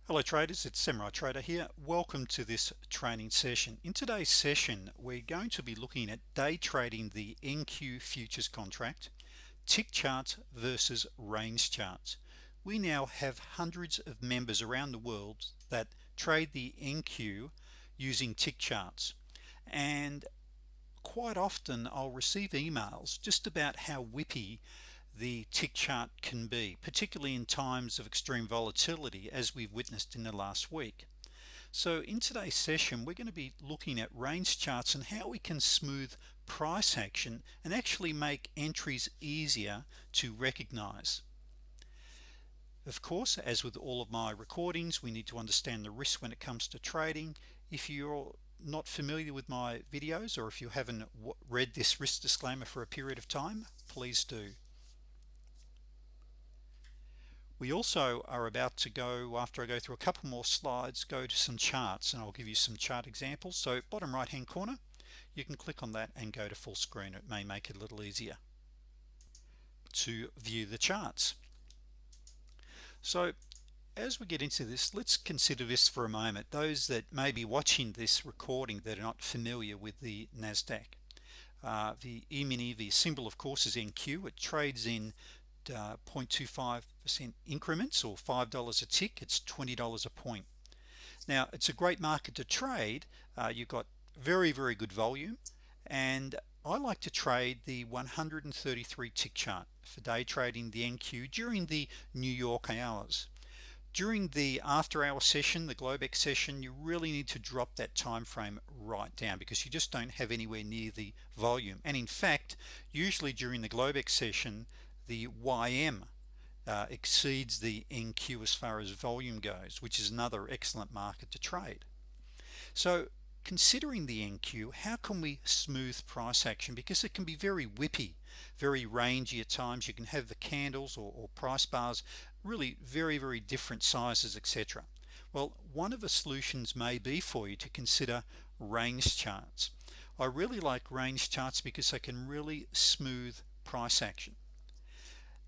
Hello traders, it's Samurai Trader here. Welcome to this training session. In today's session we're going to be looking at day trading the NQ futures contract, tick charts versus range charts. We now have hundreds of members around the world that trade the NQ using tick charts, and quite often I'll receive emails just about how whippy the tick chart can be, particularly in times of extreme volatility as we've witnessed in the last week. So in today's session we're going to be looking at range charts and how we can smooth price action and actually make entries easier to recognize. Of course, as with all of my recordings, we need to understand the risk when it comes to trading. If you're not familiar with my videos, or if you haven't read this risk disclaimer for a period of time, please do. We also are about to go, after I go through a couple more slides, go to some charts, and I'll give you some chart examples. So bottom right hand corner, you can click on that and go to full screen. It may make it a little easier to view the charts. So as we get into this, let's consider this for a moment. Those that may be watching this recording that are not familiar with the NASDAQ, the E-mini, the symbol of course is NQ. It trades in 0.25% increments, or $5 a tick. It's $20 a point. Now it's a great market to trade. You've got very good volume, and I like to trade the 133 tick chart for day trading the NQ during the New York hours. During the after hour session, the Globex session, you really need to drop that time frame right down because you just don't have anywhere near the volume. And in fact, usually during the Globex session, the YM exceeds the NQ as far as volume goes, which is another excellent market to trade. So considering the NQ, how can we smooth price action? Because it can be very whippy, very rangy at times. You can have the candles or price bars really very different sizes, etc. Well, one of the solutions may be for you to consider range charts. I really like range charts because they can really smooth price action.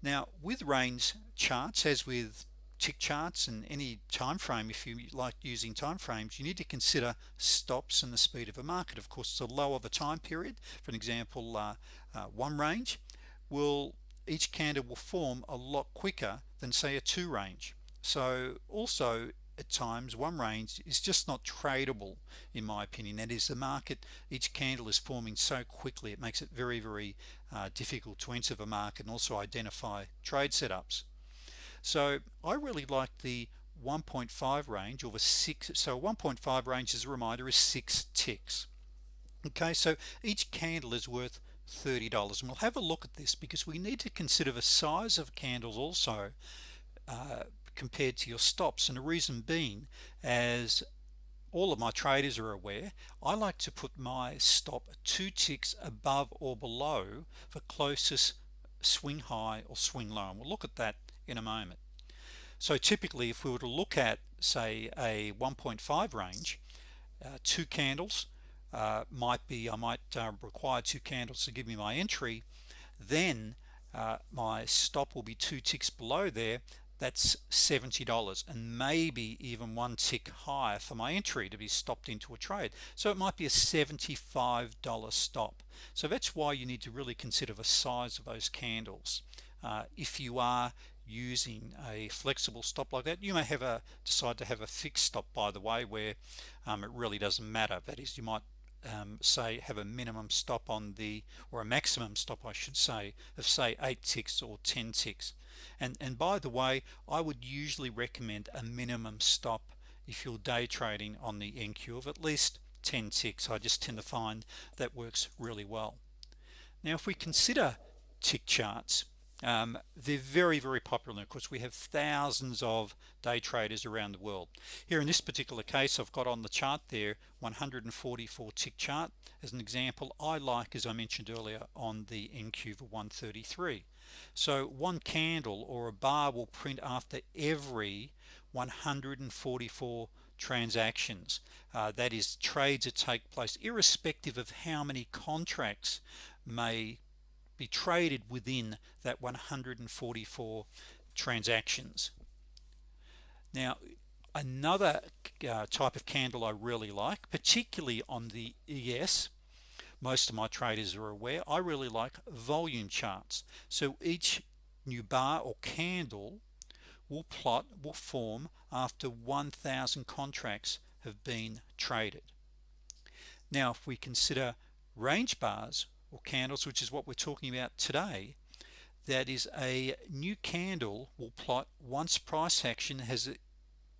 Now with range charts, as with tick charts and any time frame, if you like using time frames, you need to consider stops and the speed of a market. Of course, the lower the time period, for an example, one range, each candle will form a lot quicker than say a two range. So also at times one range is just not tradable, in my opinion. That is, the market, each candle is forming so quickly, it makes it very difficult to enter the market and also identify trade setups. So I really like the 1.5 range, or the 6. So 1.5 range, as a reminder, is 6 ticks. Okay, so each candle is worth $30, and we'll have a look at this because we need to consider the size of candles also compared to your stops. And the reason being, as all of my traders are aware, I like to put my stop 2 ticks above or below the closest swing high or swing low, and we'll look at that in a moment. So typically if we were to look at say a 1.5 range, two candles I might require two candles to give me my entry. Then my stop will be 2 ticks below there. That's $70, and maybe even 1 tick higher for my entry to be stopped into a trade. So it might be a $75 stop. So that's why you need to really consider the size of those candles. If you are using a flexible stop like that, you may decide to have a fixed stop, by the way, where it really doesn't matter. That is, you might say have a minimum stop on the, or a maximum stop I should say, of say 8 ticks or 10 ticks. And by the way, I would usually recommend a minimum stop if you're day trading on the NQ of at least 10 ticks. I just tend to find that works really well. Now if we consider tick charts, they're very popular. Of course, we have thousands of day traders around the world. Here in this particular case, I've got on the chart there 144 tick chart as an example. I like, as I mentioned earlier, on the NQ for 133. So one candle or a bar will print after every 144 transactions. That is, trades that take place irrespective of how many contracts may be traded within that 144 transactions. Now Another type of candle I really like, particularly on the ES, most of my traders are aware, I really like volume charts. So each new bar or candle will form after 1,000 contracts have been traded. Now if we consider range bars or candles, which is what we're talking about today, that is a new candle will plot once price action has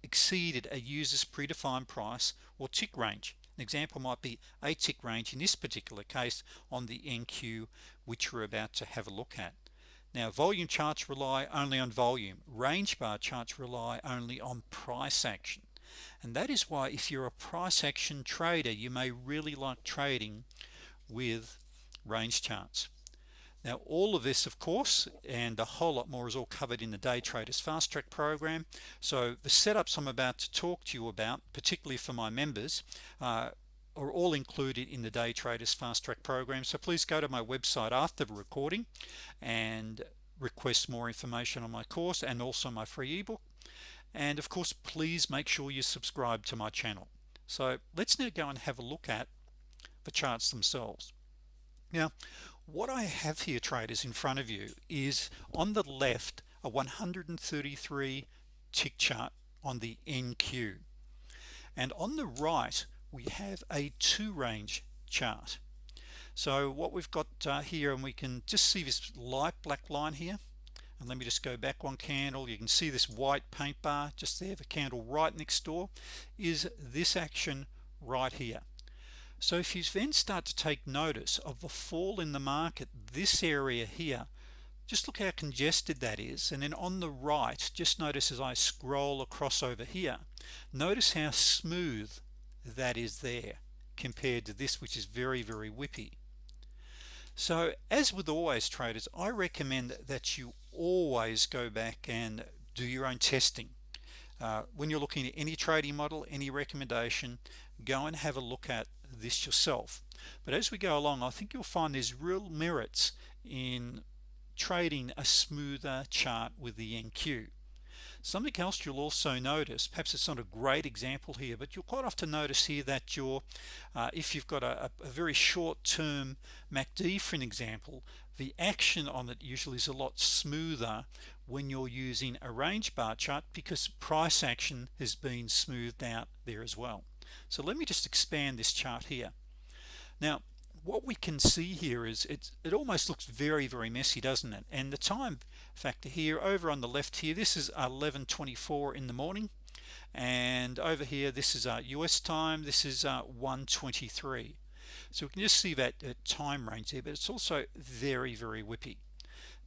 exceeded a user's predefined price or tick range. An example might be a tick range in this particular case on the NQ, which we're about to have a look at. Now volume charts rely only on volume, range bar charts rely only on price action, and that is why if you're a price action trader you may really like trading with range charts. Now all of this of course and a whole lot more is all covered in the Day Traders Fast Track program. So the setups I'm about to talk to you about, particularly for my members, are all included in the Day Traders Fast Track program. So please go to my website after the recording and request more information on my course and also my free ebook. And of course please make sure you subscribe to my channel. So let's now go and have a look at the charts themselves. Now what I have here, traders, in front of you is on the left a 133 tick chart on the NQ, and on the right we have a 2-range chart. So what we've got here, and we can just see this light black line here, and let me just go back one candle. You can see this white paint bar just there. The candle right next door is this action right here. So if you then start to take notice of the fall in the market, this area here, just look how congested that is. And then on the right, just notice as I scroll across over here, notice how smooth that is there compared to this, which is very whippy. So as with always, traders, I recommend that you always go back and do your own testing. When you're looking at any trading model, any recommendation, go and have a look at this yourself. But as we go along, I think you'll find there's real merits in trading a smoother chart with the NQ. Something else you'll also notice, perhaps it's not a great example here, but you'll quite often notice here that if you've got a very short-term MACD, for an example, the action on it usually is a lot smoother when you're using a range bar chart because price action has been smoothed out there as well. So let me just expand this chart here. Now what we can see here is it almost looks very messy, doesn't it? And the time factor here over on the left here, this is 11:24 in the morning, and over here this is US time, this is 1:23. So we can just see that time range there, but it's also very whippy.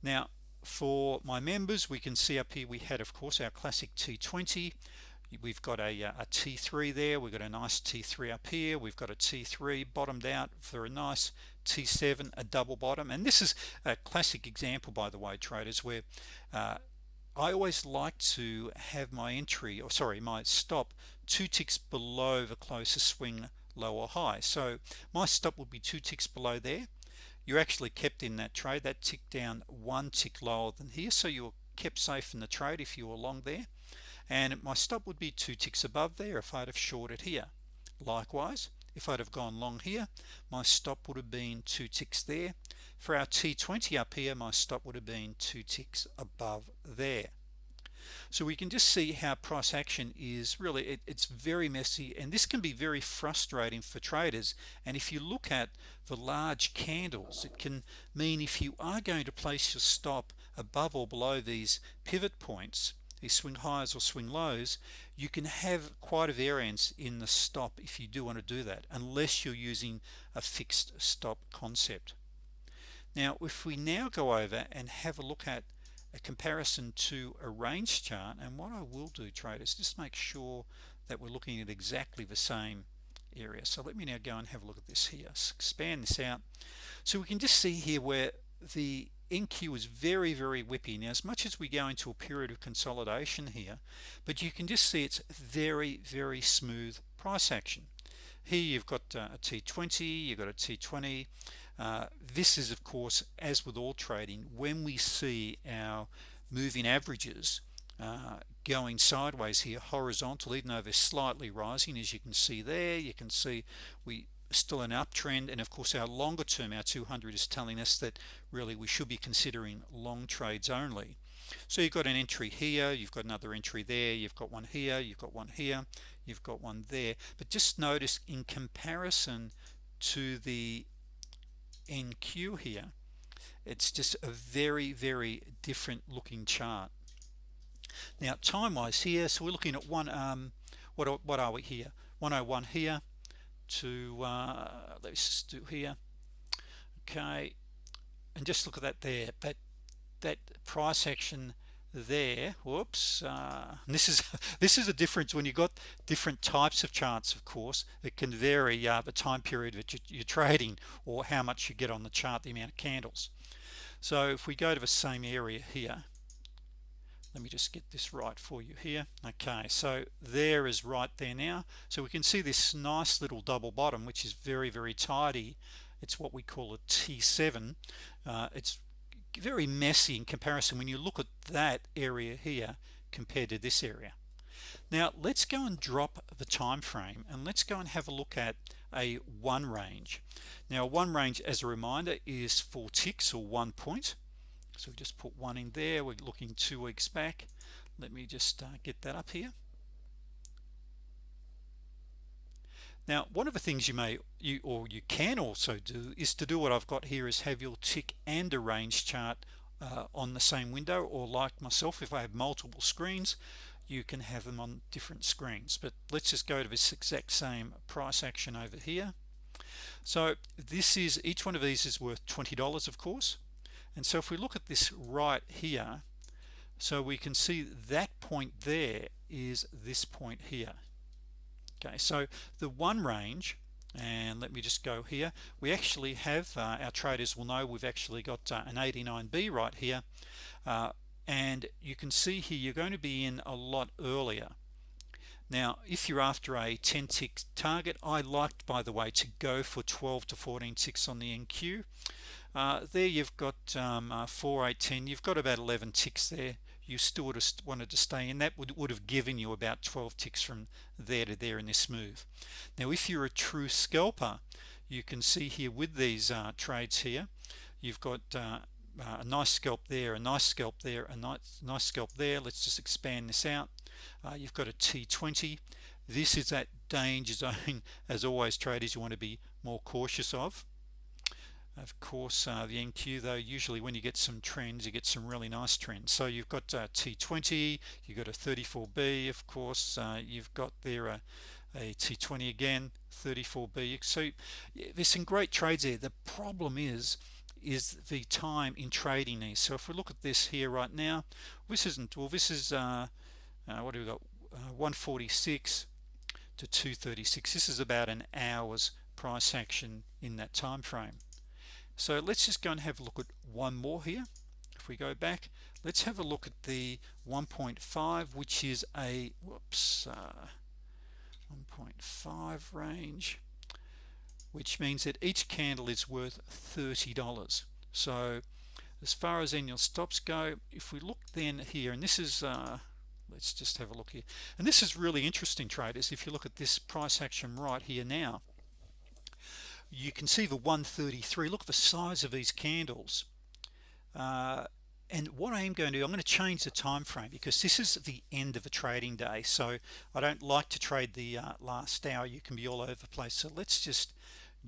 Now for my members, we can see up here we had of course our classic T20. We've got a T3 there, we've got a nice T3 up here, we've got a T3 bottomed out for a nice T7, a double bottom. And this is a classic example, by the way, traders, where I always like to have my entry, or sorry, my stop 2 ticks below the closest swing low or high. So my stop would be 2 ticks below there. You're actually kept in that trade. That tick down 1 tick lower than here, so you're kept safe in the trade if you were long there. And my stop would be 2 ticks above there if I'd have shorted here. Likewise, if I'd have gone long here, my stop would have been 2 ticks there. For our T20 up here, my stop would have been 2 ticks above there. So we can just see how price action is really, it's very messy, and this can be very frustrating for traders. And if you look at the large candles, it can mean if you are going to place your stop above or below these pivot points, these swing highs or swing lows, you can have quite a variance in the stop if you do want to do that, unless you're using a fixed stop concept. Now if we now go over and have a look at a comparison to a range chart, and what I will do, traders, just make sure that we're looking at exactly the same area. So let me now go and have a look at this here. Let's expand this out. So we can just see here where the NQ is very whippy. Now as much as we go into a period of consolidation here, but you can just see it's very smooth price action. Here you've got a T20, you've got a T20. This is of course, as with all trading, when we see our moving averages going sideways here, horizontal, even though they're slightly rising. As you can see there, you can see we still an uptrend, and of course our longer term, our 200, is telling us that really we should be considering long trades only. So you've got an entry here, you've got another entry there, you've got one here, you've got one here, you've got one there. But just notice, in comparison to the NQ here, it's just a very different looking chart. Now time wise here, so we're looking at what are we here, 101 here to let's just do here, okay, and just look at that there, that price action there. Whoops, this is this is a difference when you got different types of charts. Of course it can vary the time period that you're trading, or how much you get on the chart, the amount of candles. So if we go to the same area here, let me just get this right for you here. Okay, so there is right there now. So we can see this nice little double bottom, which is very tidy. It's what we call a T7. It's very messy in comparison when you look at that area here compared to this area. Now let's go and drop the time frame, and let's go and have a look at a one range. Now one range, as a reminder, is 4 ticks or 1 point. So we just put one in there. We're looking 2 weeks back. Let me just get that up here. Now one of the things you can also do is to do what I've got here, is have your tick and a range chart on the same window, or like myself, if I have multiple screens, you can have them on different screens. But let's just go to this exact same price action over here. So this is, each one of these is worth $20, of course. And so if we look at this right here, so we can see that point there is this point here. Okay, so the one range, and let me just go here, we actually have, our traders will know, we've actually got an 89B right here, and you can see here you're going to be in a lot earlier. Now if you're after a 10 tick target, I liked, by the way, to go for 12 to 14 ticks on the NQ. There you've got 4, 8, 10, you've got about 11 ticks there. You still would have wanted to stay in. That would have given you about 12 ticks from there to there in this move. Now if you're a true scalper, you can see here with these trades here, you've got a nice scalp there, a nice scalp there, a nice scalp there. Let's just expand this out. You've got a T20. This is that danger zone, as always, traders, you want to be more cautious of. Of course the NQ though, usually when you get some trends, you get some really nice trends. So you've got T20, you've got a 34B, of course you've got there a T20 again, 34B. So yeah, there's some great trades there. The problem is the time in trading these. So if we look at this here right now, this isn't, well, this is what do we got, 146 to 236. This is about an hour's price action in that time frame. So let's just go and have a look at one more here. If we go back, let's have a look at the 1.5, which is a 1.5 range, which means that each candle is worth $30. So as far as annual stops go, if we look then here, and this is let's just have a look here, and this is really interesting, traders. If you look at this price action right here now, you can see the 133. Look at the size of these candles. And what I am going to do, I'm going to change the time frame, because this is the end of a trading day, so I don't like to trade the last hour. You can be all over the place. So let's just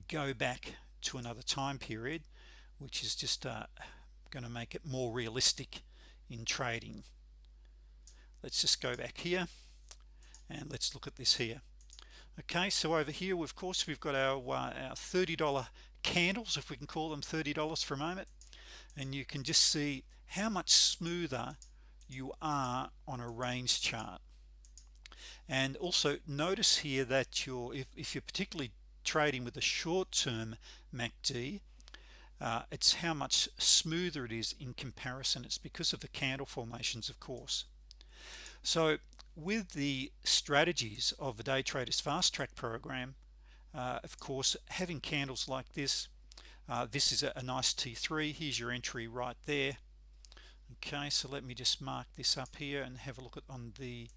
go back to another time period, which is just going to make it more realistic in trading. Let's just go back here and let's look at this here. Okay, so over here, of course, we've got our $30 candles, if we can call them $30 for a moment, and you can just see how much smoother you are on a range chart. And also notice here that if you're particularly trading with a short-term MACD, it's how much smoother it is in comparison. It's because of the candle formations, of course. So with the strategies of the Day Traders Fast Track program, of course, having candles like this, this is a nice T3. Here's your entry right there. Okay, so let me just mark this up here and have a look at on the